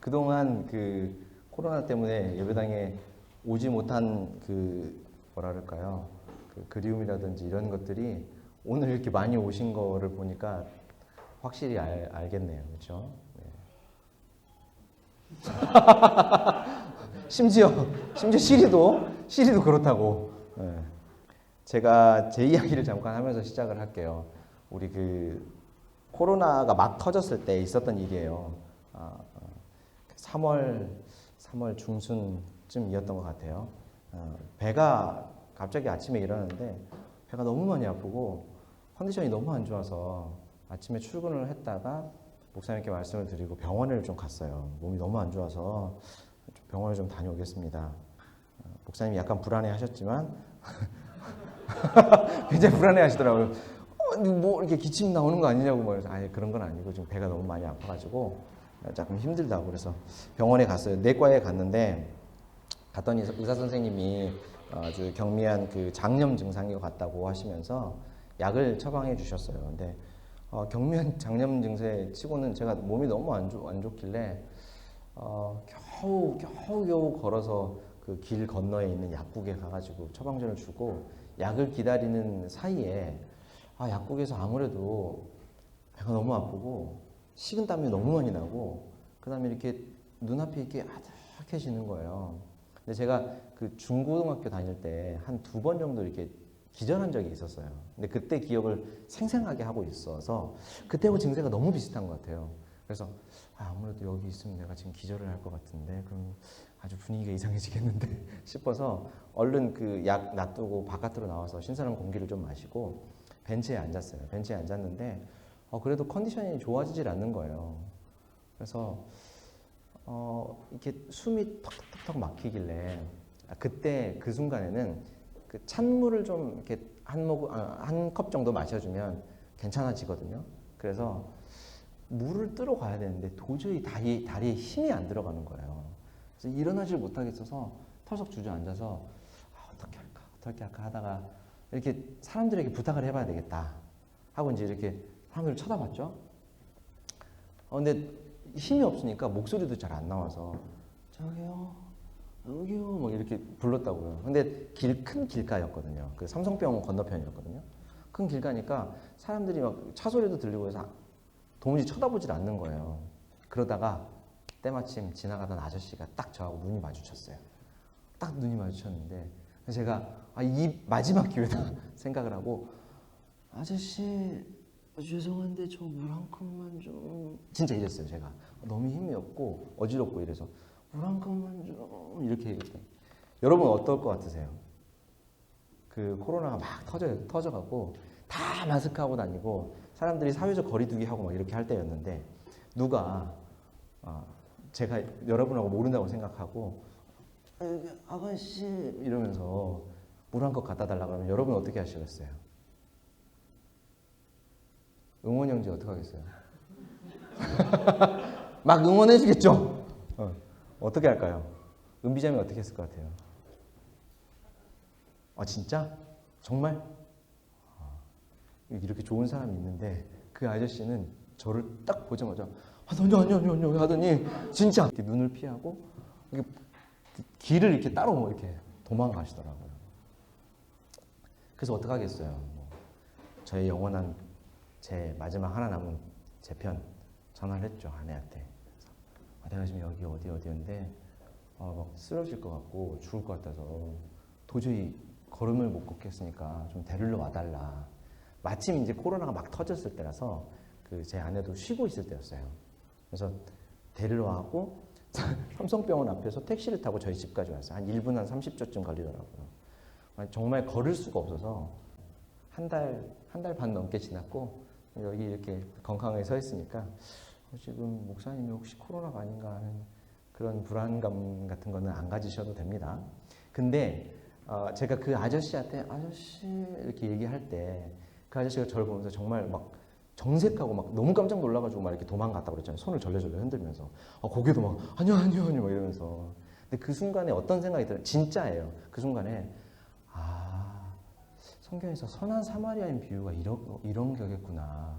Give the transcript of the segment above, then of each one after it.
그동안 그 코로나 때문에 예배당에 오지 못한 그 뭐라 그럴까요? 그 그리움이라든지 이런 것들이 오늘 이렇게 많이 오신 거를 보니까 확실히 알겠네요. 그렇죠? 네. 심지어 시리도 그렇다고. 네. 제가 제 이야기를 잠깐 하면서 시작을 할게요. 우리 그 코로나가 막 터졌을 때 있었던 일이에요. 3월 중순쯤이었던 것 같아요. 배가 갑자기 아침에 일어났는데 배가 너무 많이 아프고 컨디션이 너무 안 좋아서 아침에 출근을 했다가 목사님께 말씀을 드리고 병원을 좀 갔어요. 몸이 너무 안 좋아서 병원을 좀 다녀오겠습니다. 목사님이 약간 불안해 하셨지만 굉장히 불안해 하시더라고요. 뭐 이렇게 기침 나오는 거 아니냐고 말해서 아니 그런 건 아니고 지금 배가 너무 많이 아파가지고 조금 힘들다고 그래서 병원에 갔어요. 내과에 갔는데 갔더니 의사 선생님이 아주 경미한 그 장염 증상이 같다고 하시면서 약을 처방해 주셨어요. 근데 경미한 장염 증세 치고는 제가 몸이 너무 안 좋길래 겨우 걸어서 그 길 건너에 있는 약국에 가가지고 처방전을 주고 약을 기다리는 사이에 약국에서 아무래도 배가 너무 아프고 식은땀이 너무 많이 나고 그 다음에 이렇게 눈앞이 이렇게 아득해지는 거예요. 근데 제가 그 중고등학교 다닐 때 한 2번 정도 이렇게 기절한 적이 있었어요. 근데 그때 기억을 생생하게 하고 있어서 그때하고 증세가 너무 비슷한 것 같아요. 그래서 아무래도 여기 있으면 내가 지금 기절을 할 것 같은데 그럼 아주 분위기가 이상해지겠는데 싶어서 얼른 그 약 놔두고 바깥으로 나와서 신선한 공기를 좀 마시고 벤치에 앉았어요. 벤치에 앉았는데 그래도 컨디션이 좋아지질 않는 거예요. 그래서 이렇게 숨이 턱턱턱 막히길래 그때 그 순간에는 그 찬물을 좀 이렇게 한 컵 정도 마셔주면 괜찮아지거든요. 그래서 물을 뜨러 가야 되는데 도저히 다리에 힘이 안 들어가는 거예요. 그래서 일어나질 못하겠어서 털썩 주저앉아서 어떻게 할까 하다가 이렇게 사람들에게 부탁을 해봐야 되겠다 하고 이제 이렇게 사람들을 쳐다봤죠. 근데 힘이 없으니까 목소리도 잘 안 나와서 저기요 여기요 뭐 이렇게 불렀다고요. 근데 큰 길가였거든요. 그 삼성병원 건너편이었거든요. 큰 길가니까 사람들이 막 차 소리도 들리고 해서 도무지 쳐다보질 않는 거예요. 그러다가 때마침 지나가던 아저씨가 딱 저하고 눈이 마주쳤어요. 딱 눈이 마주쳤는데 제가 이 마지막 기회다 생각을 하고 아저씨 죄송한데 저 물 한 컵만 좀 진짜 이랬어요. 제가 너무 힘이 없고 어지럽고 이래서 물 한 컵만 좀 이렇게 얘기했더니 여러분 어떨 것 같으세요? 그 코로나가 막 터져갖고 다 마스크하고 다니고 사람들이 사회적 거리두기 하고 막 이렇게 할 때였는데 누가 제가 여러분하고 모른다고 생각하고 아가씨 이러면서 물 한 컵 갖다 달라고 하면 여러분 어떻게 하시겠어요? 응원 형제 어떻게 하겠어요? 막 응원해 주겠죠? 어떻게 할까요? 은비자매 어떻게 했을 것 같아요? 진짜? 정말? 이렇게 좋은 사람이 있는데 그 아저씨는 저를 딱 보자마자 아니요 하더니 진짜 이렇게 눈을 피하고 이렇게 길을 이렇게 따로 이렇게 도망가시더라고요. 그래서 어떡하겠어요? 저의 영원한 제 마지막 하나 남은 제 편 전화를 했죠. 아내한테. 내가 지금 여기 어디인데 막 쓰러질 것 같고 죽을 것 같아서 도저히 걸음을 못 걷겠으니까 좀 데리러 와달라. 마침 이제 코로나가 막 터졌을 때라서 그 제 아내도 쉬고 있을 때였어요. 그래서 데리러 와고 삼성병원 앞에서 택시를 타고 저희 집까지 왔어요. 한 1분 한 30초쯤 걸리더라고요. 정말 걸을 수가 없어서 한 달 반 넘게 지났고 여기 이렇게 건강하게 서 있으니까 지금 목사님이 혹시 코로나가 아닌가 하는 그런 불안감 같은 거는 안 가지셔도 됩니다. 근데 제가 그 아저씨한테 아저씨 이렇게 얘기할 때 그 아저씨가 저를 보면서 정말 막 정색하고 막 너무 깜짝 놀라가지고 막 이렇게 도망갔다고 그랬잖아요. 손을 절레절레 흔들면서 고개도 막 아니요 막 이러면서. 근데 그 순간에 어떤 생각이 들어요? 진짜예요. 그 순간에 성경에서 선한 사마리아인 비유가 이런 격이구나.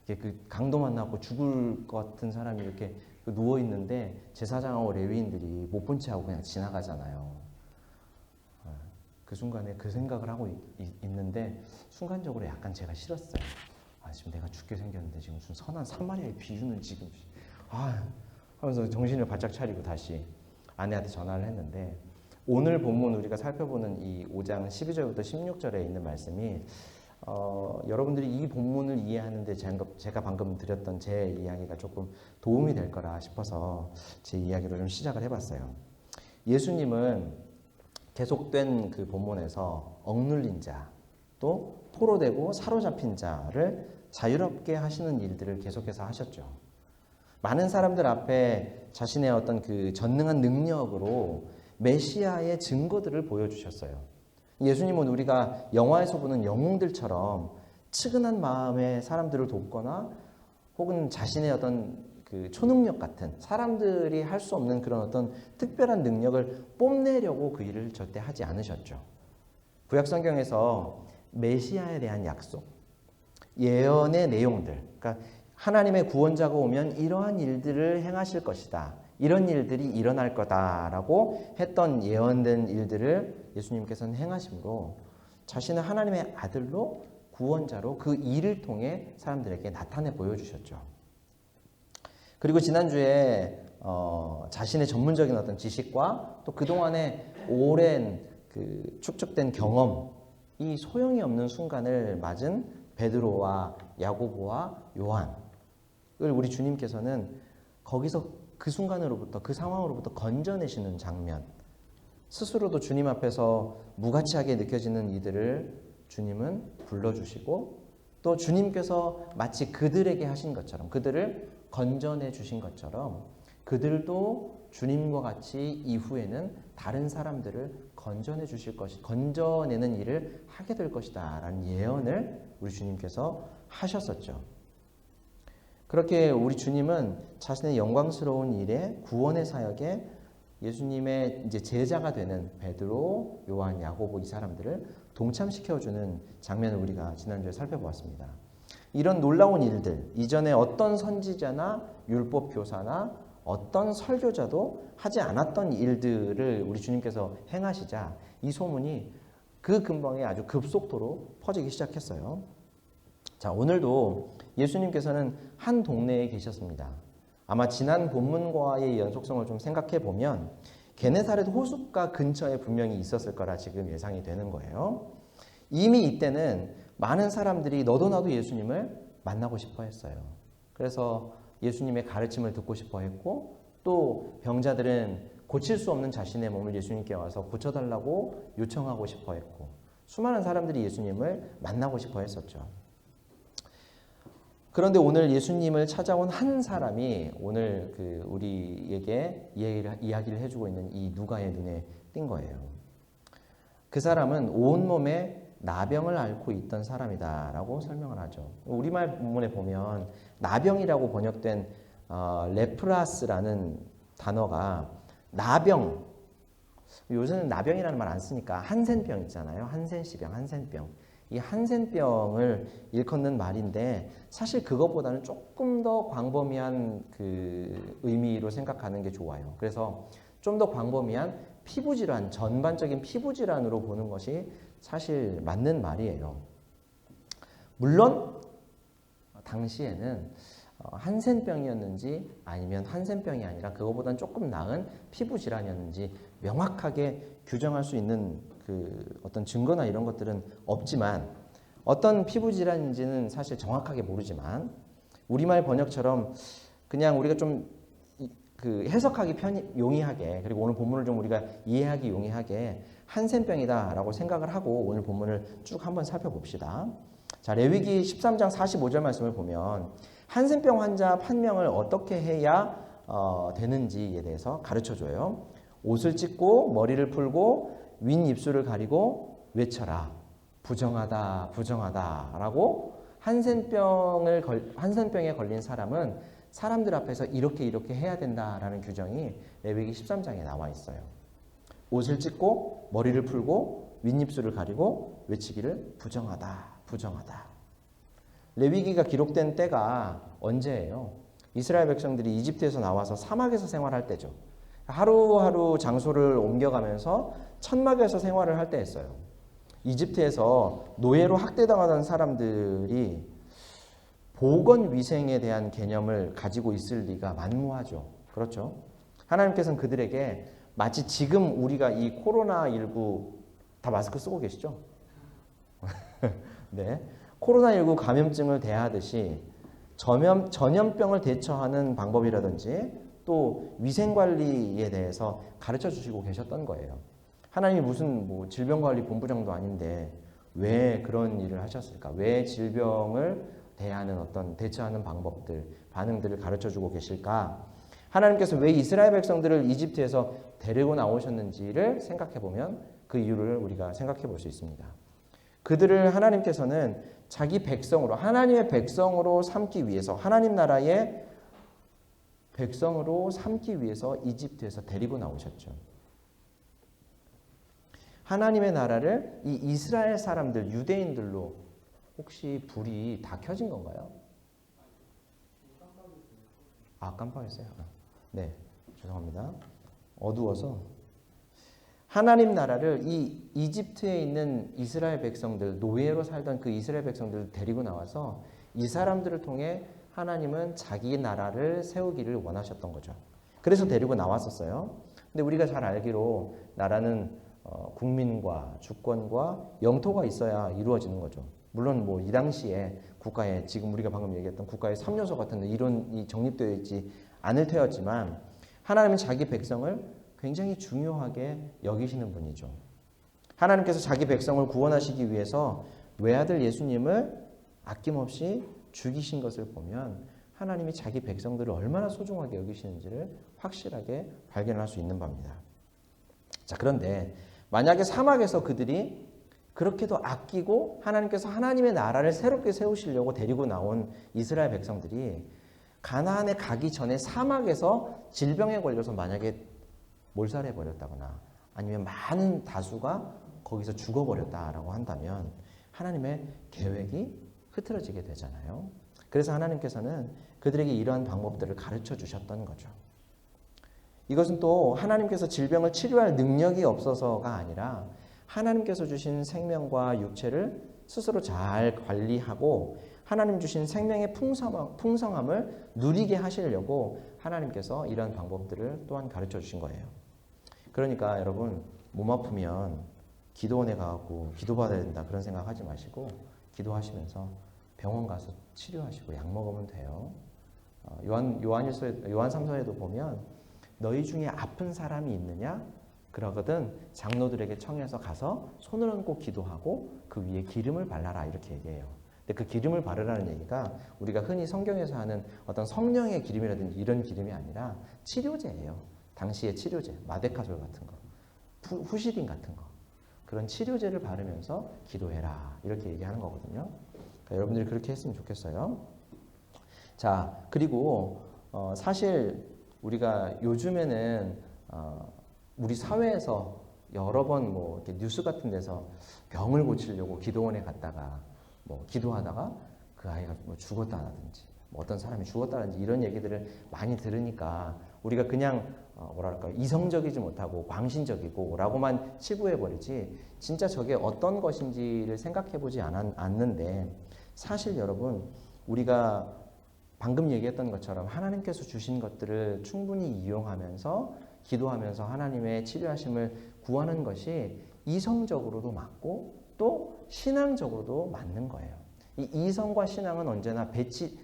이게 그 강도 만나고 죽을 것 같은 사람이 이렇게 누워 있는데 제사장하고 레위인들이 못 본 채 하고 그냥 지나가잖아요. 그 순간에 그 생각을 하고 있는데 순간적으로 약간 제가 싫었어요. 지금 내가 죽게 생겼는데 지금 무슨 선한 사마리아의 비유는 지금 하면서 정신을 바짝 차리고 다시 아내한테 전화를 했는데, 오늘 본문 우리가 살펴보는 이 5장 12절부터 16절에 있는 말씀이 여러분들이 이 본문을 이해하는데 제가 방금 드렸던 제 이야기가 조금 도움이 될 거라 싶어서 제 이야기로 좀 시작을 해봤어요. 예수님은 계속된 그 본문에서 억눌린 자, 또 포로되고 사로잡힌 자를 자유롭게 하시는 일들을 계속해서 하셨죠. 많은 사람들 앞에 자신의 어떤 그 전능한 능력으로 메시아의 증거들을 보여주셨어요. 예수님은 우리가 영화에서 보는 영웅들처럼 측은한 마음의 사람들을 돕거나 혹은 자신의 어떤 그 초능력 같은 사람들이 할 수 없는 그런 어떤 특별한 능력을 뽐내려고 그 일을 절대 하지 않으셨죠. 구약 성경에서 메시아에 대한 약속, 예언의 내용들, 그러니까 하나님의 구원자가 오면 이러한 일들을 행하실 것이다, 이런 일들이 일어날 거다라고 했던 예언된 일들을 예수님께서는 행하심으로 자신을 하나님의 아들로 구원자로 그 일을 통해 사람들에게 나타내 보여주셨죠. 그리고 지난주에 자신의 전문적인 어떤 지식과 또 그동안의 오랜 그 축적된 경험이 소용이 없는 순간을 맞은 베드로와 야고보와 요한을 우리 주님께서는 거기서 그 순간으로부터, 그 상황으로부터 건져내시는 장면, 스스로도 주님 앞에서 무가치하게 느껴지는 이들을 주님은 불러주시고 또 주님께서 마치 그들에게 하신 것처럼, 그들을 건져내 주신 것처럼 그들도 주님과 같이 이후에는 다른 사람들을 건져내는 일을 하게 될 것이다 라는 예언을 우리 주님께서 하셨었죠. 그렇게 우리 주님은 자신의 영광스러운 일에, 구원의 사역에 예수님의 이제 제자가 되는 베드로, 요한, 야고보 이 사람들을 동참시켜주는 장면을 우리가 지난주에 살펴보았습니다. 이런 놀라운 일들, 이전에 어떤 선지자나 율법 교사나 어떤 설교자도 하지 않았던 일들을 우리 주님께서 행하시자 이 소문이 그 근방에 아주 급속도로 퍼지기 시작했어요. 자, 오늘도 예수님께서는 한 동네에 계셨습니다. 아마 지난 본문과의 연속성을 좀 생각해 보면 게네사렛 호숫가 근처에 분명히 있었을 거라 지금 예상이 되는 거예요. 이미 이때는 많은 사람들이 너도 나도 예수님을 만나고 싶어 했어요. 그래서 예수님의 가르침을 듣고 싶어 했고, 또 병자들은 고칠 수 없는 자신의 몸을 예수님께 와서 고쳐달라고 요청하고 싶어 했고, 수많은 사람들이 예수님을 만나고 싶어 했었죠. 그런데 오늘 예수님을 찾아온 한 사람이 오늘 우리에게 이야기를 해주고 있는 이 누가의 눈에 띈 거예요. 그 사람은 온몸에 나병을 앓고 있던 사람이다라고 설명을 하죠. 우리말 본문에 보면 나병이라고 번역된 레프라스라는 단어가 나병, 요새는 나병이라는 말 안 쓰니까 한센병 있잖아요. 한센시병, 한센병. 이 한센병을 일컫는 말인데 사실 그것보다는 조금 더 광범위한 그 의미로 생각하는 게 좋아요. 그래서 좀 더 광범위한 피부질환, 전반적인 피부질환으로 보는 것이 사실 맞는 말이에요. 물론 당시에는 한센병이었는지 아니면 한센병이 아니라 그거보다는 조금 나은 피부질환이었는지 명확하게 규정할 수 있는 그 어떤 증거나 이런 것들은 없지만, 어떤 피부질환인지는 사실 정확하게 모르지만 우리말 번역처럼 그냥 우리가 좀 해석하기 용이하게, 그리고 오늘 본문을 좀 우리가 이해하기 용이하게 한센병이다라고 생각을 하고 오늘 본문을 쭉 한번 살펴봅시다. 자, 레위기 13장 45절 말씀을 보면 한센병 환자 1명을 어떻게 해야 되는지에 대해서 가르쳐줘요. 옷을 찢고 머리를 풀고 윗입술을 가리고 외쳐라. 부정하다, 부정하다 라고 한센병에 걸린 사람은 사람들 앞에서 이렇게 해야 된다라는 규정이 레위기 13장에 나와 있어요. 옷을 찢고 머리를 풀고 윗입술을 가리고 외치기를 부정하다, 부정하다. 레위기가 기록된 때가 언제예요? 이스라엘 백성들이 이집트에서 나와서 사막에서 생활할 때죠. 하루하루 장소를 옮겨가면서 천막에서 생활을 할 때였어요. 이집트에서 노예로 학대당하던 사람들이 보건위생에 대한 개념을 가지고 있을 리가 만무하죠. 그렇죠? 하나님께서는 그들에게 마치 지금 우리가 이 코로나19 다 마스크 쓰고 계시죠? 네. 코로나19 감염증을 대하듯이 전염병을 대처하는 방법이라든지 또 위생관리에 대해서 가르쳐 주시고 계셨던 거예요. 하나님이 무슨 뭐 질병관리본부장도 아닌데 왜 그런 일을 하셨을까? 왜 질병을 대하는 어떤 대처하는 방법들, 반응들을 가르쳐 주고 계실까? 하나님께서 왜 이스라엘 백성들을 이집트에서 데리고 나오셨는지를 생각해 보면 그 이유를 우리가 생각해 볼 수 있습니다. 그들을 하나님께서는 자기 백성으로, 하나님의 백성으로 삼기 위해서, 하나님 나라의 백성으로 삼기 위해서 이집트에서 데리고 나오셨죠. 하나님의 나라를 이 이스라엘 사람들, 유대인들로 혹시 불이 다 켜진 건가요? 아, 깜빡했어요. 네, 죄송합니다. 어두워서. 하나님 나라를 이 이집트에 있는 이스라엘 백성들, 노예로 살던 그 이스라엘 백성들을 데리고 나와서 이 사람들을 통해 하나님은 자기 나라를 세우기를 원하셨던 거죠. 그래서 데리고 나왔었어요. 근데 우리가 잘 알기로 나라는 국민과 주권과 영토가 있어야 이루어지는 거죠. 물론 뭐 이 당시에 국가에 지금 우리가 방금 얘기했던 국가의 3요소 같은 이론이 정립되어 있지 않을 테였지만 하나님은 자기 백성을 굉장히 중요하게 여기시는 분이죠. 하나님께서 자기 백성을 구원하시기 위해서 외아들 예수님을 아낌없이 죽이신 것을 보면 하나님이 자기 백성들을 얼마나 소중하게 여기시는지를 확실하게 발견할 수 있는 바입니다. 자, 그런데 만약에 사막에서 그들이 그렇게도 아끼고 하나님께서 하나님의 나라를 새롭게 세우시려고 데리고 나온 이스라엘 백성들이 가나안에 가기 전에 사막에서 질병에 걸려서 만약에 몰살해 버렸다거나 아니면 많은 다수가 거기서 죽어버렸다라고 한다면 하나님의 계획이 흐트러지게 되잖아요. 그래서 하나님께서는 그들에게 이러한 방법들을 가르쳐 주셨던 거죠. 이것은 또 하나님께서 질병을 치료할 능력이 없어서가 아니라 하나님께서 주신 생명과 육체를 스스로 잘 관리하고 하나님 주신 생명의 풍성함을 누리게 하시려고 하나님께서 이러한 방법들을 또한 가르쳐 주신 거예요. 그러니까 여러분 몸 아프면 기도원에 가고 기도받아야 된다 그런 생각하지 마시고 기도하시면서 병원 가서 치료하시고 약 먹으면 돼요. 요한 3서에도 보면 너희 중에 아픈 사람이 있느냐? 그러거든 장로들에게 청해서 가서 손을 얹고 기도하고 그 위에 기름을 발라라 이렇게 얘기해요. 근데 그 기름을 바르라는 얘기가 우리가 흔히 성경에서 하는 어떤 성령의 기름이라든지 이런 기름이 아니라 치료제예요. 당시의 치료제, 마데카솔 같은 거, 후시딘 같은 거 그런 치료제를 바르면서 기도해라 이렇게 얘기하는 거거든요. 그러니까 여러분들이 그렇게 했으면 좋겠어요. 자, 그리고 사실 우리가 요즘에는 우리 사회에서 여러 번 뭐 이렇게 뉴스 같은 데서 병을 고치려고 기도원에 갔다가 뭐 기도하다가 그 아이가 뭐 죽었다든지 뭐 어떤 사람이 죽었다든지 이런 얘기들을 많이 들으니까 우리가 그냥 뭐랄까 이성적이지 못하고 광신적이고라고만 치부해 버리지 진짜 저게 어떤 것인지를 생각해 보지 않는데 사실 여러분 우리가 방금 얘기했던 것처럼 하나님께서 주신 것들을 충분히 이용하면서 기도하면서 하나님의 치료하심을 구하는 것이 이성적으로도 맞고 또 신앙적으로도 맞는 거예요. 이 이성과 신앙은 언제나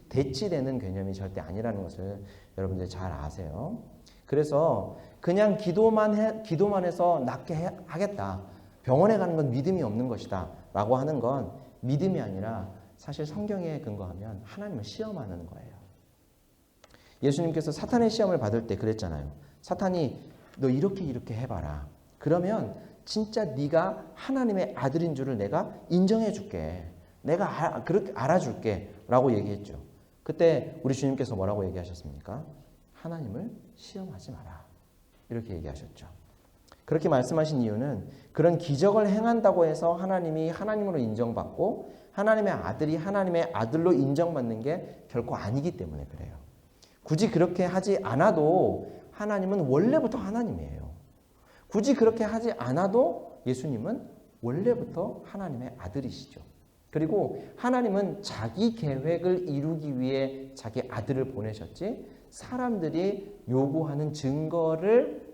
대치되는 개념이 절대 아니라는 것을 여러분들 잘 아세요. 그래서 그냥 기도만 해서 낫게 하겠다. 병원에 가는 건 믿음이 없는 것이다. 라고 하는 건 믿음이 아니라 사실 성경에 근거하면 하나님을 시험하는 거예요. 예수님께서 사탄의 시험을 받을 때 그랬잖아요. 사탄이 너 이렇게 해봐라. 그러면 진짜 네가 하나님의 아들인 줄을 내가 인정해 줄게. 내가 그렇게 알아줄게. 라고 얘기했죠. 그때 우리 주님께서 뭐라고 얘기하셨습니까? 하나님을 시험하지 마라. 이렇게 얘기하셨죠. 그렇게 말씀하신 이유는 그런 기적을 행한다고 해서 하나님이 하나님으로 인정받고 하나님의 아들이 하나님의 아들로 인정받는 게 결코 아니기 때문에 그래요. 굳이 그렇게 하지 않아도 하나님은 원래부터 하나님이에요. 굳이 그렇게 하지 않아도 예수님은 원래부터 하나님의 아들이시죠. 그리고 하나님은 자기 계획을 이루기 위해 자기 아들을 보내셨지 사람들이 요구하는 증거를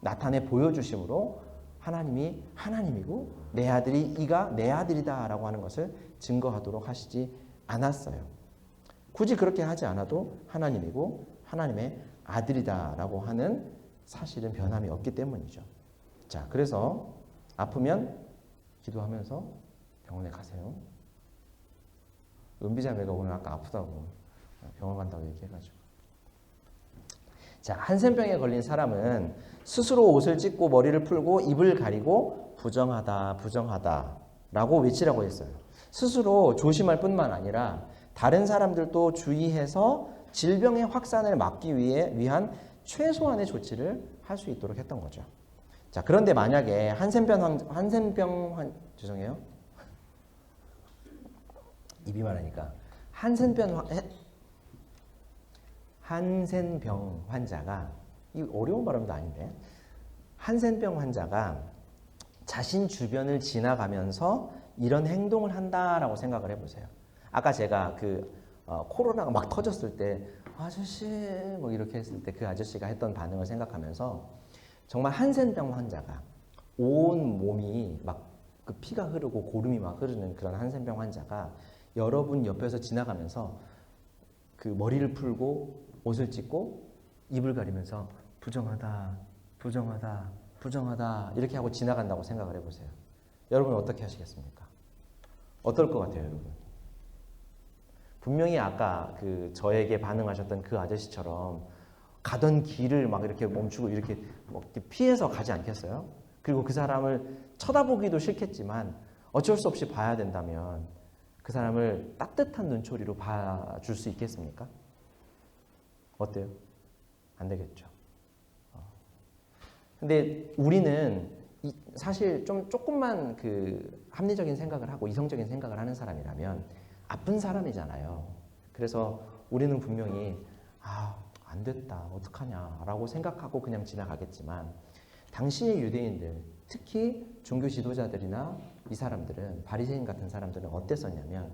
나타내 보여주심으로 하나님이 하나님이고 내 아들이 이가 내 아들이다 라고 하는 것을 증거하도록 하시지 않았어요. 굳이 그렇게 하지 않아도 하나님이고 하나님의 아들이다 라고 하는 사실은 변함이 없기 때문이죠. 자, 그래서 아프면 기도하면서 병원에 가세요. 은비자매가 오늘 아까 아프다고 병원 간다고 얘기해가지고. 자, 한센병에 걸린 사람은 스스로 옷을 찢고 머리를 풀고 입을 가리고 부정하다, 부정하다 라고 외치라고 했어요. 스스로 조심할 뿐만 아니라 다른 사람들도 주의해서 질병의 확산을 막기 위한 최소한의 조치를 할 수 있도록 했던 거죠. 자, 그런데 만약에 죄송해요. 입이 말하니까 한센병 환자가, 이 어려운 발음도 아닌데, 한센병 환자가 자신 주변을 지나가면서 이런 행동을 한다라고 생각을 해보세요. 아까 제가 코로나가 막 터졌을 때 아저씨 뭐 이렇게 했을 때 그 아저씨가 했던 반응을 생각하면서 정말 한센병 환자가 온 몸이 막 그 피가 흐르고 고름이 막 흐르는 그런 한센병 환자가 여러분 옆에서 지나가면서 그 머리를 풀고 옷을 찢고 입을 가리면서 부정하다, 부정하다, 부정하다 이렇게 하고 지나간다고 생각을 해보세요. 여러분 어떻게 하시겠습니까? 어떨 것 같아요, 여러분? 분명히 아까 저에게 반응하셨던 그 아저씨처럼 가던 길을 막 이렇게 멈추고 이렇게 피해서 가지 않겠어요? 그리고 그 사람을 쳐다보기도 싫겠지만 어쩔 수 없이 봐야 된다면 그 사람을 따뜻한 눈초리로 봐줄 수 있겠습니까? 어때요? 안 되겠죠. 근데 우리는 사실 조금만 합리적인 생각을 하고 이성적인 생각을 하는 사람이라면 아픈 사람이잖아요. 그래서 우리는 분명히 안 됐다, 어떡하냐라고 생각하고 그냥 지나가겠지만 당시의 유대인들, 특히 종교 지도자들이나 이 사람들은, 바리새인 같은 사람들은 어땠었냐면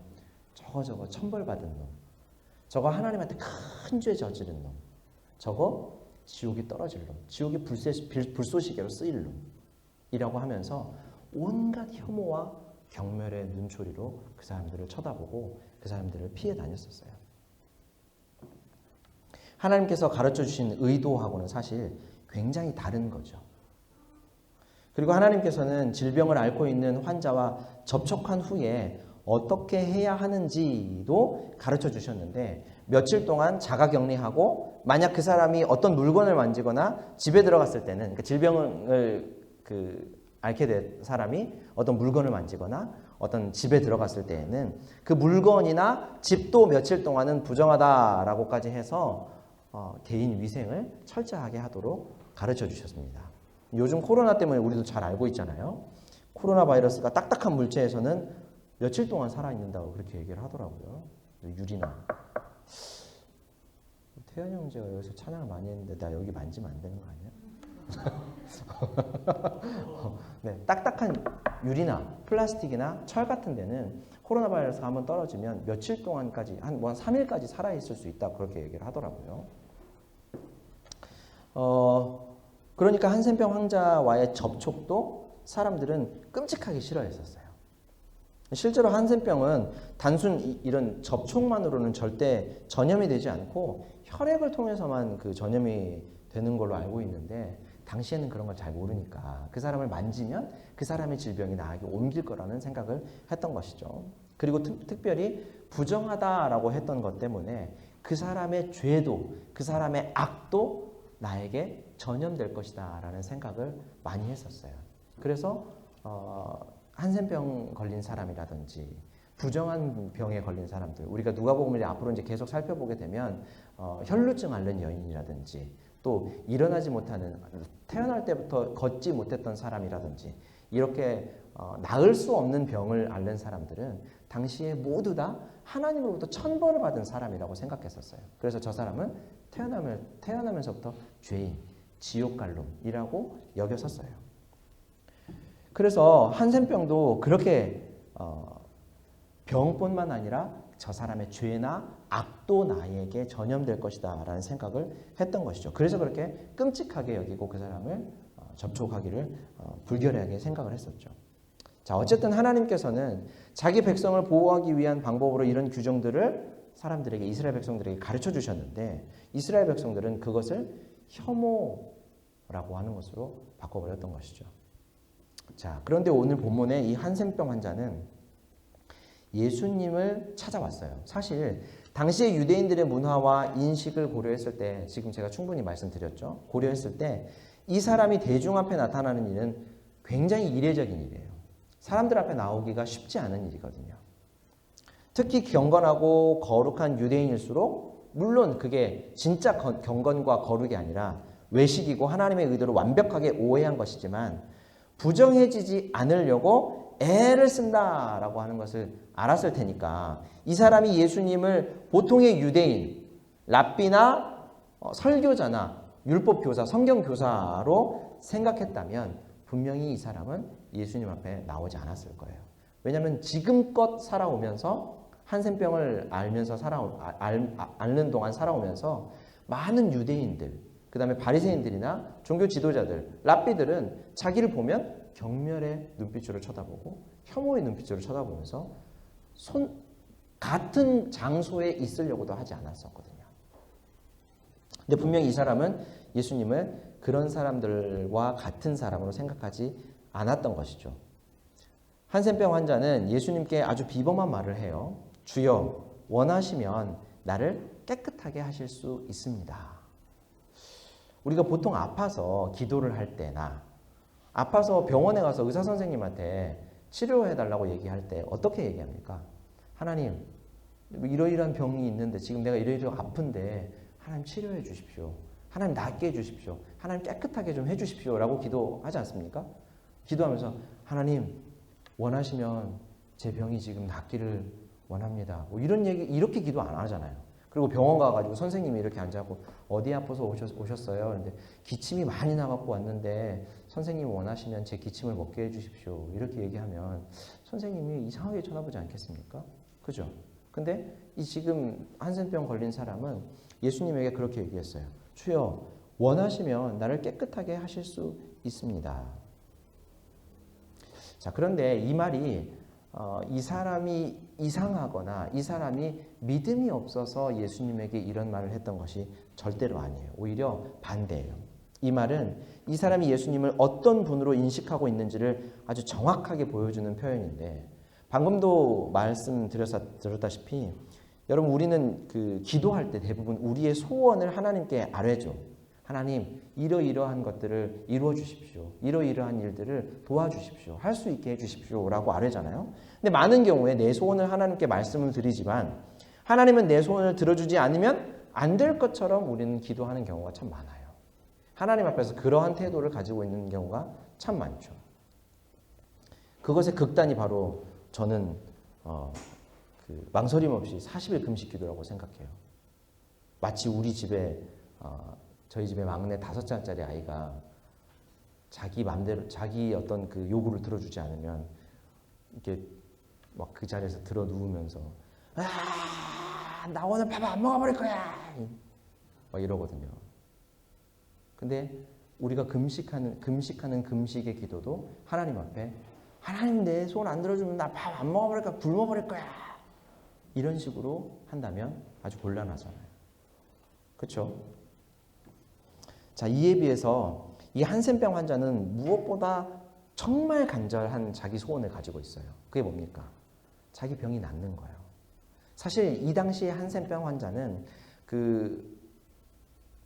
저거 천벌받은 놈, 저거 하나님한테 큰 죄 저지른 놈, 저거 지옥에 떨어질 놈, 지옥의 불쏘시개로 쓰일 놈이라고 하면서 온갖 혐오와 경멸의 눈초리로 그 사람들을 쳐다보고 그 사람들을 피해 다녔었어요. 하나님께서 가르쳐 주신 의도하고는 사실 굉장히 다른 거죠. 그리고 하나님께서는 질병을 앓고 있는 환자와 접촉한 후에 어떻게 해야 하는지도 가르쳐 주셨는데 며칠 동안 자가격리하고 만약 그 사람이 어떤 물건을 만지거나 집에 들어갔을 때는 그러니까 질병을 앓게 된 사람이 어떤 물건을 만지거나 어떤 집에 들어갔을 때에는 그 물건이나 집도 며칠 동안은 부정하다라고까지 해서 개인 위생을 철저하게 하도록 가르쳐 주셨습니다. 요즘 코로나 때문에 우리도 잘 알고 있잖아요. 코로나 바이러스가 딱딱한 물체에서는 며칠 동안 살아있는다고 그렇게 얘기를 하더라고요. 유리나. 태연이 형제가 여기서 찬양을 많이 했는데 나 여기 만지면 안 되는 거 아니야? 네, 딱딱한 유리나 플라스틱이나 철 같은 데는 코로나 바이러스가 한번 떨어지면 며칠 동안까지 한 3일까지 살아있을 수 있다 그렇게 얘기를 하더라고요. 그러니까 한센병 환자와의 접촉도 사람들은 끔찍하게 싫어했었어요. 실제로 한센병은 단순 이런 접촉만으로는 절대 전염이 되지 않고 혈액을 통해서만 전염이 되는 걸로 알고 있는데 당시에는 그런 걸 잘 모르니까 그 사람을 만지면 그 사람의 질병이 나에게 옮길 거라는 생각을 했던 것이죠. 그리고 특별히 부정하다라고 했던 것 때문에 그 사람의 죄도 그 사람의 악도 나에게 전염될 것이다 라는 생각을 많이 했었어요. 그래서 한센병 걸린 사람이라든지 부정한 병에 걸린 사람들, 우리가 누가복음을 앞으로 이제 계속 살펴보게 되면 혈루증 앓는 여인이라든지 또 일어나지 못하는 태어날 때부터 걷지 못했던 사람이라든지 이렇게 나을 수 없는 병을 앓는 사람들은 당시에 모두 다 하나님으로부터 천벌을 받은 사람이라고 생각했었어요. 그래서 저 사람은 태어나면서부터 죄인, 지옥갈lum이라고 여겼었어요. 그래서 한센병도 그렇게 병뿐만 아니라 저 사람의 죄나 악도 나에게 전염될 것이다 라는 생각을 했던 것이죠. 그래서 그렇게 끔찍하게 여기고 그 사람을 접촉하기를 불결하게 생각을 했었죠. 자, 어쨌든 하나님께서는 자기 백성을 보호하기 위한 방법으로 이런 규정들을 사람들에게, 이스라엘 백성들에게 가르쳐 주셨는데 이스라엘 백성들은 그것을 혐오라고 하는 것으로 바꿔버렸던 것이죠. 자, 그런데 오늘 본문의 이 한센병 환자는 예수님을 찾아왔어요. 사실 당시의 유대인들의 문화와 인식을 고려했을 때, 지금 제가 충분히 말씀드렸죠. 고려했을 때 이 사람이 대중 앞에 나타나는 일은 굉장히 이례적인 일이에요. 사람들 앞에 나오기가 쉽지 않은 일이거든요. 특히 경건하고 거룩한 유대인일수록, 물론 그게 진짜 경건과 거룩이 아니라 외식이고 하나님의 의도를 완벽하게 오해한 것이지만 부정해지지 않으려고 애를 쓴다라고 하는 것을 알았을 테니까 이 사람이 예수님을 보통의 유대인, 랍비나 설교자나 율법교사, 성경교사로 생각했다면 분명히 이 사람은 예수님 앞에 나오지 않았을 거예요. 왜냐하면 지금껏 살아오면서 한센병을 앓는 동안 살아오면서 많은 유대인들, 그 다음에 바리새인들이나 종교 지도자들, 랍비들은 자기를 보면 경멸의 눈빛으로 쳐다보고 혐오의 눈빛으로 쳐다보면서 같은 장소에 있으려고도 하지 않았었거든요. 근데 분명히 이 사람은 예수님을 그런 사람들과 같은 사람으로 생각하지 않았던 것이죠. 한센병 환자는 예수님께 아주 비범한 말을 해요. 주여, 원하시면 나를 깨끗하게 하실 수 있습니다. 우리가 보통 아파서 기도를 할 때나 아파서 병원에 가서 의사 선생님한테 치료해달라고 얘기할 때 어떻게 얘기합니까? 하나님, 이러이러한 병이 있는데 지금 내가 이러이러 아픈데 하나님 치료해 주십시오. 하나님 낫게 해 주십시오. 하나님 깨끗하게 좀 해 주십시오. 라고 기도하지 않습니까? 기도하면서 하나님 원하시면 제 병이 지금 낫기를 원합니다. 뭐 이런 얘기, 이렇게 기도 안 하잖아요. 그리고 병원 가가지고 선생님이 이렇게 앉아갖고 어디 아파서 오셨어요? 근데 기침이 많이 나갖고 왔는데 선생님이 원하시면 제 기침을 먹게 해주십시오. 이렇게 얘기하면 선생님이 이상하게 쳐다보지 않겠습니까? 그죠? 근데 이 지금 한센병 걸린 사람은 예수님에게 그렇게 얘기했어요. 주여, 원하시면 나를 깨끗하게 하실 수 있습니다. 자, 그런데 이 말이 이 사람이 이상하거나 이 사람이 믿음이 없어서 예수님에게 이런 말을 했던 것이 절대로 아니에요. 오히려 반대예요. 이 말은 이 사람이 예수님을 어떤 분으로 인식하고 있는지를 아주 정확하게 보여주는 표현인데, 방금도 말씀드렸다시피 여러분, 우리는 그 기도할 때 대부분 우리의 소원을 하나님께 아뢰죠. 하나님, 이러이러한 것들을 이루어 주십시오. 이러이러한 일들을 도와주십시오. 할 수 있게 해주십시오. 라고 아뢰잖아요. 근데 많은 경우에 내 소원을 하나님께 말씀을 드리지만 하나님은 내 소원을 들어주지 않으면 안 될 것처럼 우리는 기도하는 경우가 참 많아요. 하나님 앞에서 그러한 태도를 가지고 있는 경우가 참 많죠. 그것의 극단이 바로 저는 망설임 없이 40일 금식 기도라고 생각해요. 마치 우리 집에 저희 집에 막내 5살짜리 아이가 자기 맘대로 자기 어떤 그 요구를 들어주지 않으면 이렇게 막 그 자리에서 들어 누우면서 나 오늘 밥 안 먹어버릴 거야 막 이러거든요. 근데 우리가 금식하는 금식의 기도도 하나님 앞에 하나님 내 소원 안 들어주면 나 밥 안 먹어버릴 거야, 굶어버릴 거야 이런 식으로 한다면 아주 곤란하잖아요. 그렇죠? 자, 이에 비해서 이 한센병 환자는 무엇보다 정말 간절한 자기 소원을 가지고 있어요. 그게 뭡니까? 자기 병이 낫는 거예요. 사실 이 당시에 한센병 환자는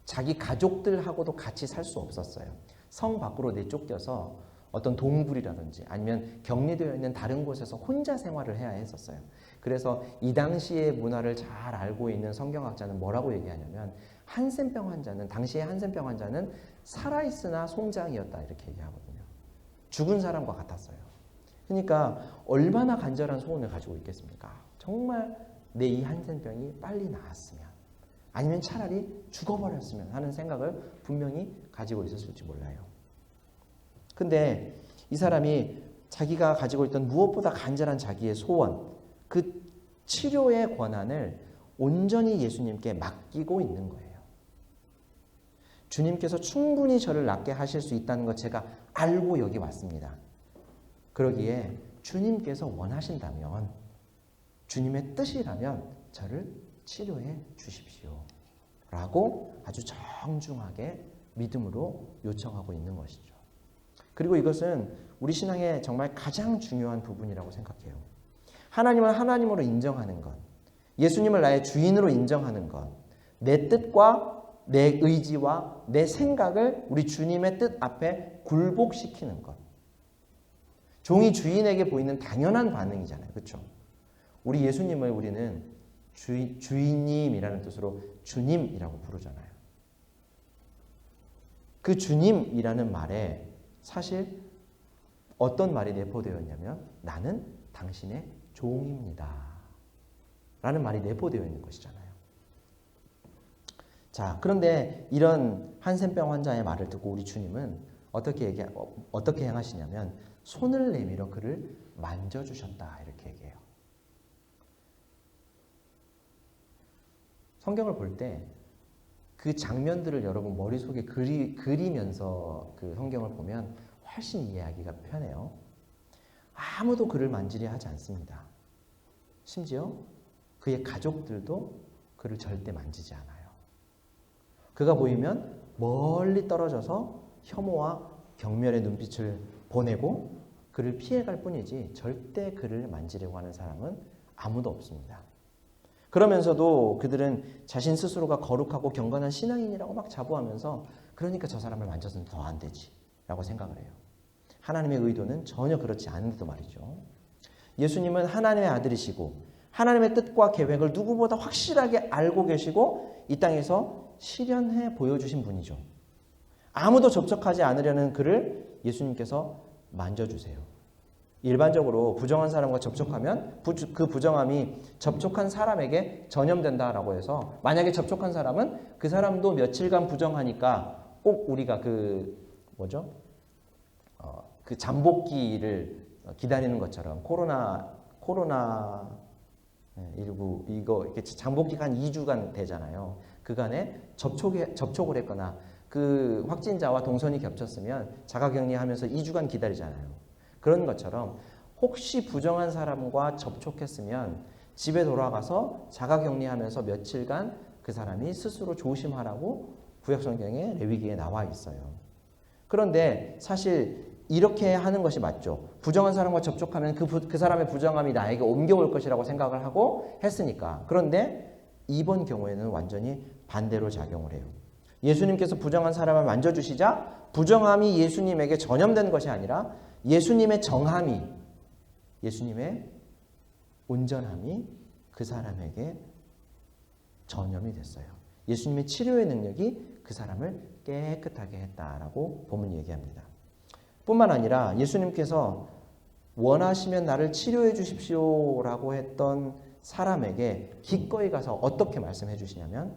자기 가족들하고도 같이 살 수 없었어요. 성 밖으로 내쫓겨서 어떤 동굴이라든지 아니면 격리되어 있는 다른 곳에서 혼자 생활을 해야 했었어요. 그래서 이 당시의 문화를 잘 알고 있는 성경학자는 뭐라고 얘기하냐면 당시의 한센병 환자는 살아있으나 송장이었다 이렇게 얘기하거든요. 죽은 사람과 같았어요. 그러니까 얼마나 간절한 소원을 가지고 있겠습니까? 정말 내 이 한센병이 빨리 나았으면, 아니면 차라리 죽어버렸으면 하는 생각을 분명히 가지고 있었을지 몰라요. 근데 이 사람이 자기가 가지고 있던 무엇보다 간절한 자기의 소원, 그 치료의 권한을 온전히 예수님께 맡기고 있는 거예요. 주님께서 충분히 저를 낫게 하실 수 있다는 것 제가 알고 여기 왔습니다. 그러기에 주님께서 원하신다면, 주님의 뜻이라면 저를 치료해 주십시오 라고 아주 정중하게 믿음으로 요청하고 있는 것이죠. 그리고 이것은 우리 신앙의 정말 가장 중요한 부분이라고 생각해요. 하나님을 하나님으로 인정하는 것, 예수님을 나의 주인으로 인정하는 것, 내 뜻과 내 의지와 내 생각을 우리 주님의 뜻 앞에 굴복시키는 것. 종이 주인에게 보이는 당연한 반응이잖아요. 그렇죠? 우리 예수님을 우리는 주인님이라는 뜻으로 주님이라고 부르잖아요. 그 주님이라는 말에 사실 어떤 말이 내포되어 있냐면 나는 당신의 종입니다 라는 말이 내포되어 있는 것이잖아요. 자, 그런데 이런 한센병 환자의 말을 듣고 우리 주님은 어떻게 행하시냐면 손을 내밀어 그를 만져주셨다 이렇게 얘기해요. 성경을 볼 때 그 장면들을 여러분 머릿속에 그리면서 그 성경을 보면 훨씬 이해하기가 편해요. 아무도 그를 만지려 하지 않습니다. 심지어 그의 가족들도 그를 절대 만지지 않아요. 그가 보이면 멀리 떨어져서 혐오와 경멸의 눈빛을 보내고 그를 피해갈 뿐이지 절대 그를 만지려고 하는 사람은 아무도 없습니다. 그러면서도 그들은 자신 스스로가 거룩하고 경건한 신앙인이라고 막 자부하면서 그러니까 저 사람을 만져서는 더 안 되지 라고 생각을 해요. 하나님의 의도는 전혀 그렇지 않은데도 말이죠. 예수님은 하나님의 아들이시고 하나님의 뜻과 계획을 누구보다 확실하게 알고 계시고 이 땅에서 실현해 보여주신 분이죠. 아무도 접촉하지 않으려는 그를 예수님께서 만져주세요. 일반적으로 부정한 사람과 접촉하면 그 부정함이 접촉한 사람에게 전염된다라고 해서 만약에 접촉한 사람은 그 사람도 며칠간 부정하니까 꼭 우리가 그 잠복기를 기다리는 것처럼 코로나 19 이거 이렇게 잠복기가 한 2주간 되잖아요. 그간에 접촉을 했거나 그 확진자와 동선이 겹쳤으면 자가격리하면서 2주간 기다리잖아요. 그런 것처럼 혹시 부정한 사람과 접촉했으면 집에 돌아가서 자가격리하면서 며칠간 그 사람이 스스로 조심하라고 구약성경에 레위기에 나와 있어요. 그런데 사실 이렇게 하는 것이 맞죠. 부정한 사람과 접촉하면 그 사람의 부정함이 나에게 옮겨올 것이라고 생각을 하고 했으니까. 그런데 이번 경우에는 완전히 반대로 작용을 해요. 예수님께서 부정한 사람을 만져주시자 부정함이 예수님에게 전염된 것이 아니라 예수님의 정함이, 예수님의 온전함이 그 사람에게 전염이 됐어요. 예수님의 치료의 능력이 그 사람을 깨끗하게 했다라고 본문이 얘기합니다. 뿐만 아니라 예수님께서 원하시면 나를 치료해 주십시오라고 했던 사람에게 기꺼이 가서 어떻게 말씀해 주시냐면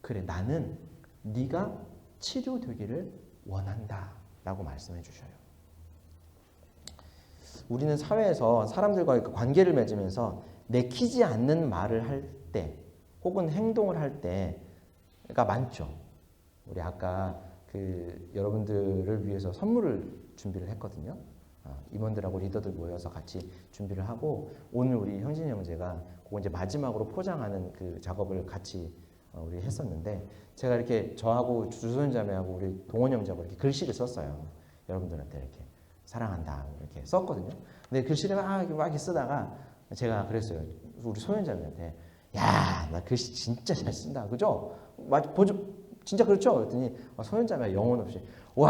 그래 나는 네가 치료되기를 원한다 라고 말씀해 주셔요. 우리는 사회에서 사람들과 관계를 맺으면서 내키지 않는 말을 할 때 혹은 행동을 할 때가 많죠. 우리 아까 여러분들을 위해서 선물을 준비를 했거든요. 임원들하고 리더들 모여서 같이 준비를 하고 오늘 우리 형진이 형제가 그거 이제 마지막으로 포장하는 그 작업을 같이 우리 했었는데 제가 이렇게 저하고 주소연 자매하고 우리 동원 형제하고 이렇게 글씨를 썼어요. 여러분들한테 이렇게 사랑한다 이렇게 썼거든요. 근데 글씨를 막 이렇게 쓰다가 제가 그랬어요. 우리 소연 자매한테 야, 나 글씨 진짜 잘 쓴다. 그죠? 진짜 그렇죠? 그랬더니 소연 자매가 영혼 없이 와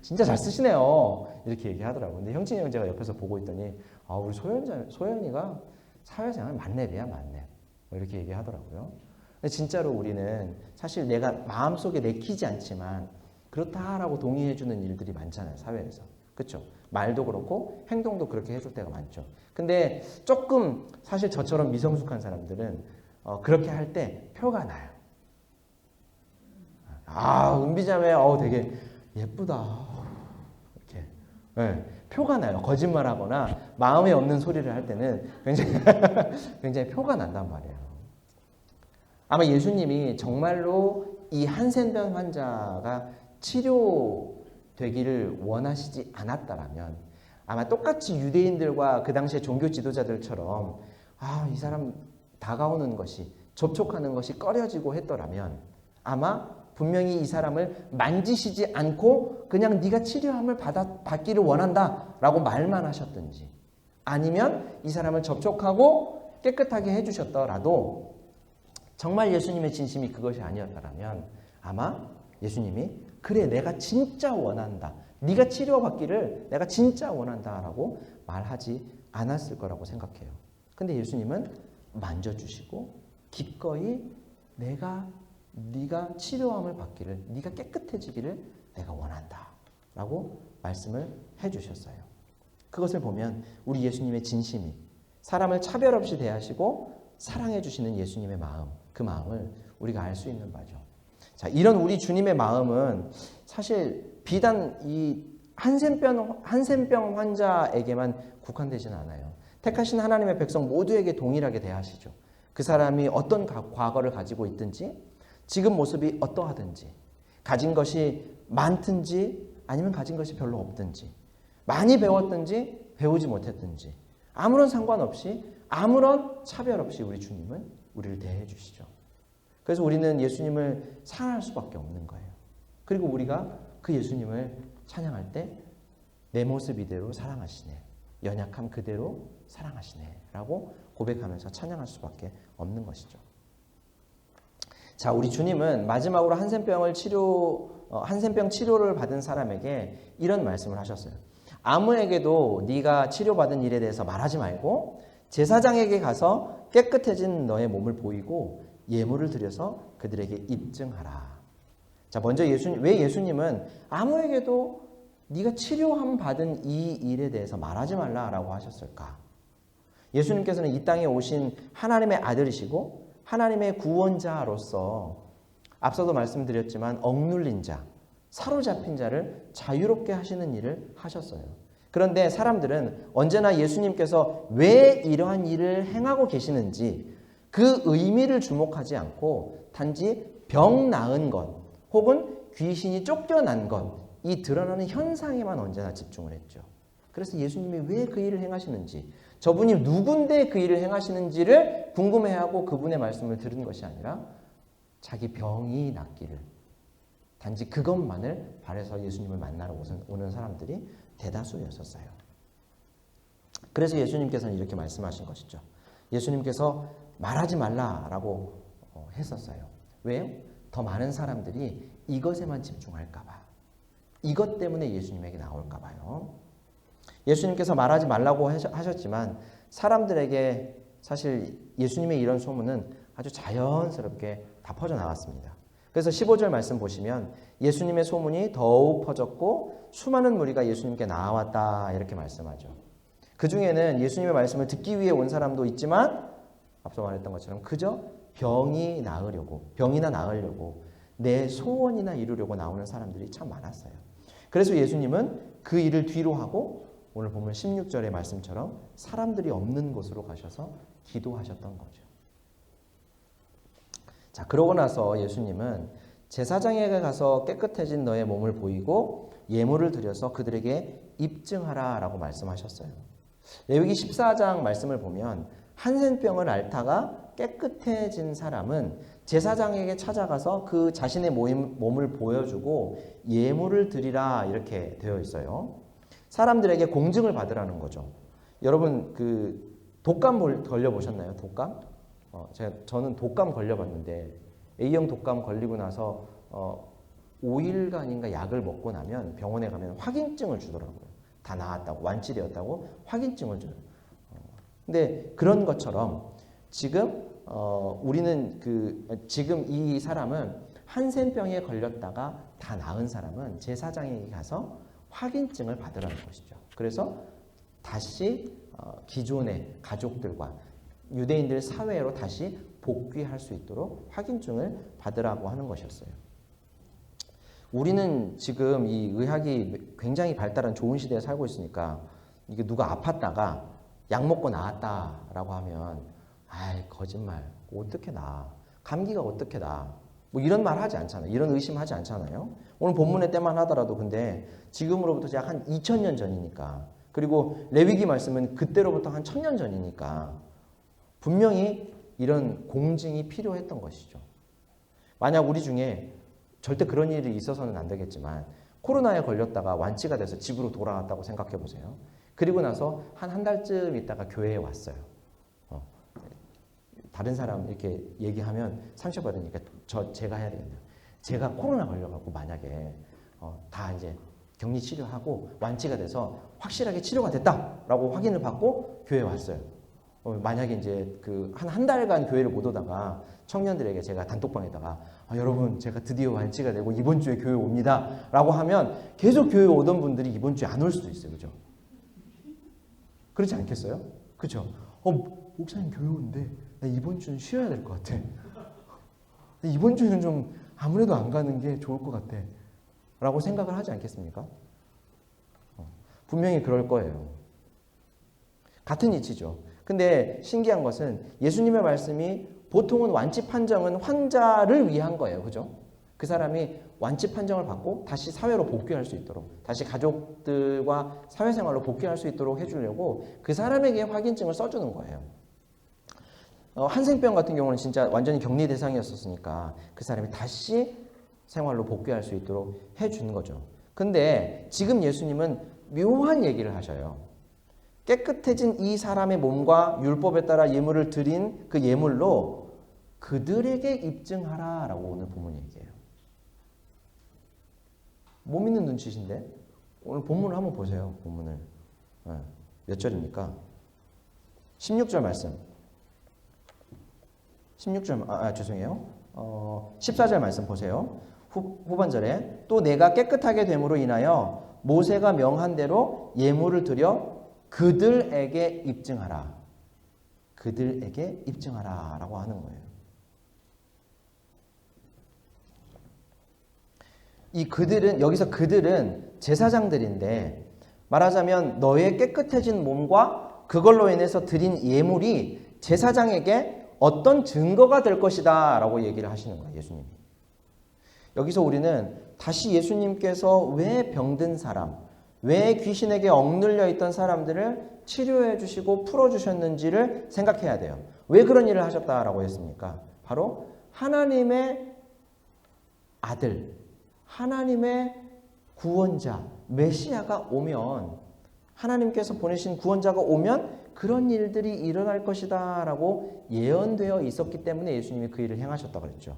진짜 잘 쓰시네요. 이렇게 얘기하더라고요. 근데 형진이 형제가 옆에서 보고 있더니 우리 소연이가 사회생활 만렙이야 만렙. 이렇게 얘기하더라고요. 근데 진짜로 우리는 사실 내가 마음속에 내키지 않지만 그렇다라고 동의해주는 일들이 많잖아요, 사회에서. 그렇죠? 말도 그렇고 행동도 그렇게 해줄 때가 많죠. 근데 조금 사실 저처럼 미성숙한 사람들은 그렇게 할 때 표가 나요. 아, 은비자매, 되게 예쁘다. 이렇게. 네, 표가 나요. 거짓말하거나 마음에 없는 소리를 할 때는 굉장히, 굉장히 표가 난단 말이에요. 아마 예수님이 정말로 이 한센병 환자가 치료되기를 원하시지 않았다라면 아마 똑같이 유대인들과 그 당시의 종교 지도자들처럼 이 사람 다가오는 것이 접촉하는 것이 꺼려지고 했더라면 아마 분명히 이 사람을 만지시지 않고 그냥 네가 치료함을 받기를 원한다라고 말만 하셨든지 아니면 이 사람을 접촉하고 깨끗하게 해주셨더라도 정말 예수님의 진심이 그것이 아니었다면 아마 예수님이 그래 내가 진짜 원한다. 네가 치료받기를 내가 진짜 원한다라고 말하지 않았을 거라고 생각해요. 근데 예수님은 만져주시고 기꺼이 네가 치료함을 받기를 네가 깨끗해지기를 내가 원한다 라고 말씀을 해주셨어요. 그것을 보면 우리 예수님의 진심이 사람을 차별 없이 대하시고 사랑해 주시는 예수님의 마음, 그 마음을 우리가 알 수 있는 바죠. 자, 이런 우리 주님의 마음은 사실 비단 이 한센병 환자에게만 국한되지는 않아요. 택하신 하나님의 백성 모두에게 동일하게 대하시죠. 그 사람이 어떤 과거를 가지고 있든지 지금 모습이 어떠하든지 가진 것이 많든지 아니면 가진 것이 별로 없든지 많이 배웠든지 배우지 못했든지 아무런 상관없이 아무런 차별 없이 우리 주님은 우리를 대해 주시죠. 그래서 우리는 예수님을 사랑할 수밖에 없는 거예요. 그리고 우리가 그 예수님을 찬양할 때 내 모습 이대로 사랑하시네. 연약함 그대로 사랑하시네. 라고 고백하면서 찬양할 수밖에 없는 것이죠. 자, 우리 주님은 마지막으로 한센병 치료를 받은 사람에게 이런 말씀을 하셨어요. 아무에게도 네가 치료받은 일에 대해서 말하지 말고 제사장에게 가서 깨끗해진 너의 몸을 보이고 예물을 드려서 그들에게 입증하라. 자, 먼저 왜 예수님은 아무에게도 네가 치료함 받은 이 일에 대해서 말하지 말라라고 하셨을까? 예수님께서는 이 땅에 오신 하나님의 아들이시고 하나님의 구원자로서 앞서도 말씀드렸지만 억눌린 자, 사로잡힌 자를 자유롭게 하시는 일을 하셨어요. 그런데 사람들은 언제나 예수님께서 왜 이러한 일을 행하고 계시는지 그 의미를 주목하지 않고 단지 병 나은 것 혹은 귀신이 쫓겨난 것, 이 드러나는 현상에만 언제나 집중을 했죠. 그래서 예수님이 왜 그 일을 행하시는지, 저분이 누군데 그 일을 행하시는지를 궁금해하고 그분의 말씀을 들은 것이 아니라 자기 병이 낫기를 단지 그것만을 바라서 예수님을 만나러 오는 사람들이 대다수였었어요. 그래서 예수님께서는 이렇게 말씀하신 것이죠. 예수님께서 말하지 말라라고 했었어요. 왜요? 더 많은 사람들이 이것에만 집중할까 봐. 이것 때문에 예수님에게 나올까 봐요. 예수님께서 말하지 말라고 하셨지만 사람들에게 사실 예수님의 이런 소문은 아주 자연스럽게 다 퍼져나갔습니다. 그래서 15절 말씀 보시면 예수님의 소문이 더욱 퍼졌고 수많은 무리가 예수님께 나왔다 이렇게 말씀하죠. 그 중에는 예수님의 말씀을 듣기 위해 온 사람도 있지만 앞서 말했던 것처럼 그저 병이나 나으려고 내 소원이나 이루려고 나오는 사람들이 참 많았어요. 그래서 예수님은 그 일을 뒤로 하고 오늘 보면 16절의 말씀처럼 사람들이 없는 곳으로 가셔서 기도하셨던 거죠. 자, 그러고 나서 예수님은 제사장에게 가서 깨끗해진 너의 몸을 보이고 예물을 드려서 그들에게 입증하라 라고 말씀하셨어요. 레위기 14장 말씀을 보면 한센병을 앓다가 깨끗해진 사람은 제사장에게 찾아가서 그 자신의 몸을 보여주고 예물을 드리라 이렇게 되어 있어요. 사람들에게 공증을 받으라는 거죠. 여러분 그 독감 걸려보셨나요? 독감? 저는 독감 걸려봤는데 A형 독감 걸리고 나서 5일간인가 약을 먹고 나면 병원에 가면 확인증을 주더라고요. 다 나았다고, 완치되었다고 확인증을 줘요. 근데 그런 것처럼 지금 우리는 지금 이 사람은 한센병에 걸렸다가 다 나은 사람은 제사장에게 가서 확인증을 받으라는 것이죠. 그래서 다시 기존의 가족들과 유대인들 사회로 다시 복귀할 수 있도록 확인증을 받으라고 하는 것이었어요. 우리는 지금 이 의학이 굉장히 발달한 좋은 시대에 살고 있으니까 이게 누가 아팠다가 약 먹고 나았다라고 하면 아이 거짓말 어떻게 나아 감기가 어떻게 나아 뭐 이런 말 하지 않잖아요. 이런 의심하지 않잖아요. 오늘 본문의 때만 하더라도 근데 지금으로부터 약 한 2000년 전이니까 그리고 레위기 말씀은 그때로부터 한 1000년 전이니까 분명히 이런 공증이 필요했던 것이죠. 만약 우리 중에 절대 그런 일이 있어서는 안 되겠지만 코로나에 걸렸다가 완치가 돼서 집으로 돌아왔다고 생각해 보세요. 그리고 나서 한 달쯤 있다가 교회에 왔어요. 다른 사람 이렇게 얘기하면 상처받으니까 제가 해야 되겠네요. 제가 코로나 걸려갖고 만약에 다 이제 격리 치료하고 완치가 돼서 확실하게 치료가 됐다라고 확인을 받고 교회에 왔어요. 만약에 이제 한 달간 교회를 못 오다가 청년들에게 제가 단톡방에다가 여러분 제가 드디어 완치가 되고 이번 주에 교회 옵니다 라고 하면 계속 교회 오던 분들이 이번 주에 안 올 수도 있어요. 그죠? 그렇지 않겠어요? 그죠? 목사님 교회 오는데 나 이번 주는 쉬어야 될 것 같아. 이번 주는 좀 아무래도 안 가는 게 좋을 것 같아 라고 생각을 하지 않겠습니까? 분명히 그럴 거예요. 같은 이치죠. 근데 신기한 것은 예수님의 말씀이 보통은 완치 판정은 환자를 위한 거예요. 그죠? 그 사람이 완치 판정을 받고 다시 사회로 복귀할 수 있도록 다시 가족들과 사회생활로 복귀할 수 있도록 해주려고 그 사람에게 확인증을 써주는 거예요. 한센병 같은 경우는 진짜 완전히 격리 대상이었으니까 그 사람이 다시 생활로 복귀할 수 있도록 해주는 거죠. 근데 지금 예수님은 묘한 얘기를 하셔요. 깨끗해진 이 사람의 몸과 율법에 따라 예물을 드린 그 예물로 그들에게 입증하라 라고 오늘 본문 얘기해요. 못 믿는 눈치신데 오늘 본문을 한번 보세요. 본문을 몇 절입니까? 16절 말씀 16절 죄송해요. 14절 말씀 보세요. 후반절에 또 내가 깨끗하게 됨으로 인하여 모세가 명한 대로 예물을 드려 그들에게 입증하라. 그들에게 입증하라 라고 하는 거예요. 이 그들은 여기서 그들은 제사장들인데 말하자면 너의 깨끗해진 몸과 그걸로 인해서 드린 예물이 제사장에게 어떤 증거가 될 것이다 라고 얘기를 하시는 거예요. 예수님이. 여기서 우리는 다시 예수님께서 왜 병든 사람 왜 귀신에게 억눌려 있던 사람들을 치료해 주시고 풀어 주셨는지를 생각해야 돼요. 왜 그런 일을 하셨다라고 했습니까? 바로 하나님의 아들, 하나님의 구원자, 메시아가 오면 하나님께서 보내신 구원자가 오면 그런 일들이 일어날 것이다 라고 예언되어 있었기 때문에 예수님이 그 일을 행하셨다고 그랬죠.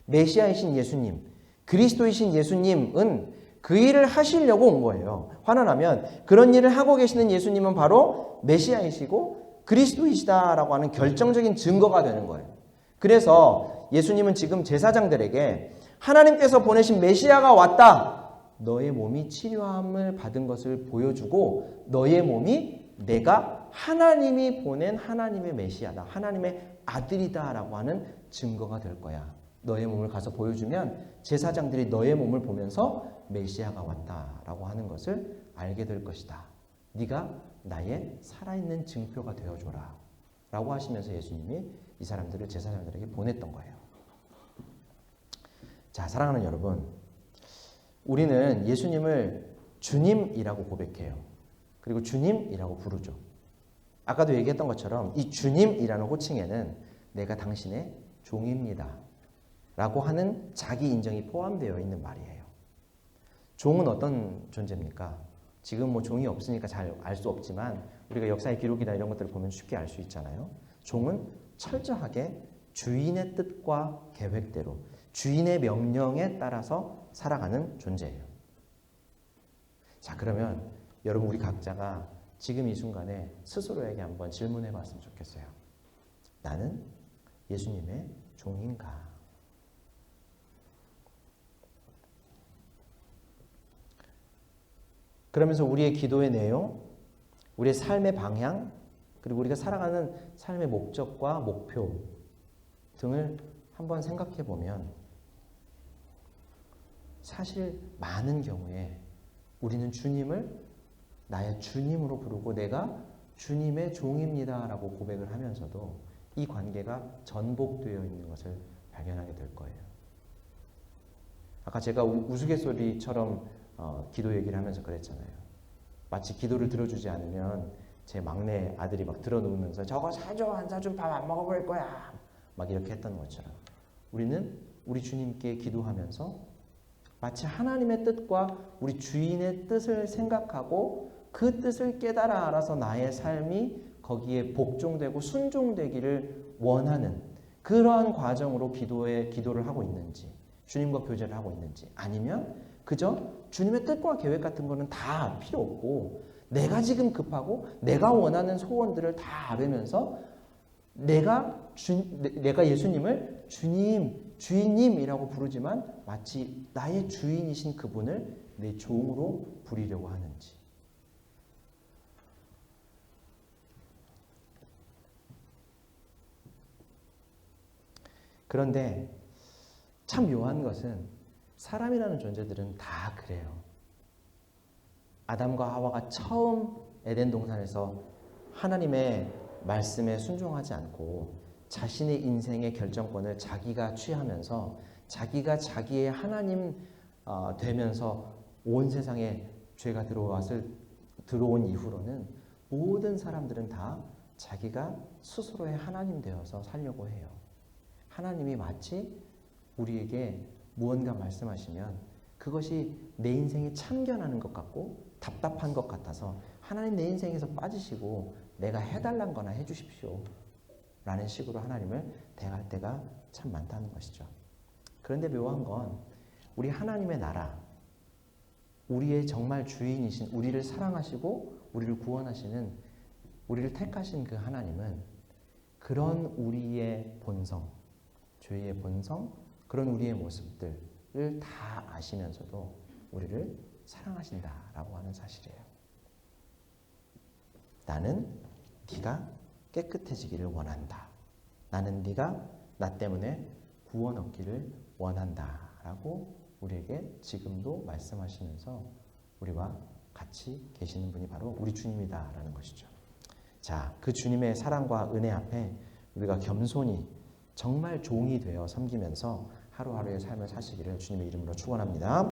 메시아이신 예수님, 그리스도이신 예수님은 그 일을 하시려고 온 거예요. 환원하면 그런 일을 하고 계시는 예수님은 바로 메시아이시고 그리스도이시다라고 하는 결정적인 증거가 되는 거예요. 그래서 예수님은 지금 제사장들에게 하나님께서 보내신 메시아가 왔다. 너의 몸이 치료함을 받은 것을 보여주고 너의 몸이 내가 하나님이 보낸 하나님의 메시아다. 하나님의 아들이다라고 하는 증거가 될 거야. 너의 몸을 가서 보여주면 제사장들이 너의 몸을 보면서 메시아가 왔다라고 하는 것을 알게 될 것이다. 네가 나의 살아있는 증표가 되어줘라 라고 하시면서 예수님이 이 사람들을 제사장들에게 보냈던 거예요. 자, 사랑하는 여러분, 우리는 예수님을 주님이라고 고백해요. 그리고 주님이라고 부르죠. 아까도 얘기했던 것처럼 이 주님이라는 호칭에는 내가 당신의 종입니다 라고 하는 자기 인정이 포함되어 있는 말이에요. 종은 어떤 존재입니까? 지금 뭐 종이 없으니까 잘 알 수 없지만 우리가 역사의 기록이나 이런 것들을 보면 쉽게 알 수 있잖아요. 종은 철저하게 주인의 뜻과 계획대로 주인의 명령에 따라서 살아가는 존재예요. 자, 그러면 여러분 우리 각자가 지금 이 순간에 스스로에게 한번 질문해 봤으면 좋겠어요. 나는 예수님의 종인가? 그러면서 우리의 기도의 내용, 우리의 삶의 방향, 그리고 우리가 살아가는 삶의 목적과 목표 등을 한번 생각해 보면 사실 많은 경우에 우리는 주님을 나의 주님으로 부르고 내가 주님의 종입니다 라고 고백을 하면서도 이 관계가 전복되어 있는 것을 발견하게 될 거예요. 아까 제가 우스갯소리처럼 기도 얘기를 하면서 그랬잖아요. 마치 기도를 들어주지 않으면 제 막내 아들이 막 들어놓으면서 저거 사줘 안 사준 밥 안 먹어볼 거야 막 이렇게 했던 것처럼 우리는 우리 주님께 기도하면서 마치 하나님의 뜻과 우리 주인의 뜻을 생각하고 그 뜻을 깨달아 알아서 나의 삶이 거기에 복종되고 순종되기를 원하는 그러한 과정으로 기도를 하고 있는지 주님과 교제를 하고 있는지 아니면 그저 주님의 뜻과 계획 같은 거는 다 필요 없고 내가 지금 급하고 내가 원하는 소원들을 다 아뢰면서 내가 예수님을 주님, 주인님이라고 부르지만 마치 나의 주인이신 그분을 내 종으로 부리려고 하는지. 그런데 참 묘한 것은 사람이라는 존재들은 다 그래요. 아담과 하와가 처음 에덴 동산에서 하나님의 말씀에 순종하지 않고 자신의 인생의 결정권을 자기가 취하면서 자기가 자기의 하나님 되면서 온 세상에 죄가 들어온 이후로는 모든 사람들은 다 자기가 스스로의 하나님 되어서 살려고 해요. 하나님이 마치 우리에게 무언가 말씀하시면 그것이 내 인생이 참견하는 것 같고 답답한 것 같아서 하나님 내 인생에서 빠지시고 내가 해달란 거나 해주십시오 라는 식으로 하나님을 대할 때가 참 많다는 것이죠. 그런데 묘한 건 우리 하나님의 나라, 우리의 정말 주인이신 우리를 사랑하시고 우리를 구원하시는 우리를 택하신 그 하나님은 그런 우리의 본성, 죄의 본성, 그런 우리의 모습들을 다 아시면서도 우리를 사랑하신다라고 하는 사실이에요. 나는 네가 깨끗해지기를 원한다. 나는 네가 나 때문에 구원 얻기를 원한다라고 우리에게 지금도 말씀하시면서 우리와 같이 계시는 분이 바로 우리 주님이다라는 것이죠. 자, 그 주님의 사랑과 은혜 앞에 우리가 겸손히 정말 종이 되어 섬기면서 하루하루의 삶을 사시기를 주님의 이름으로 축원합니다.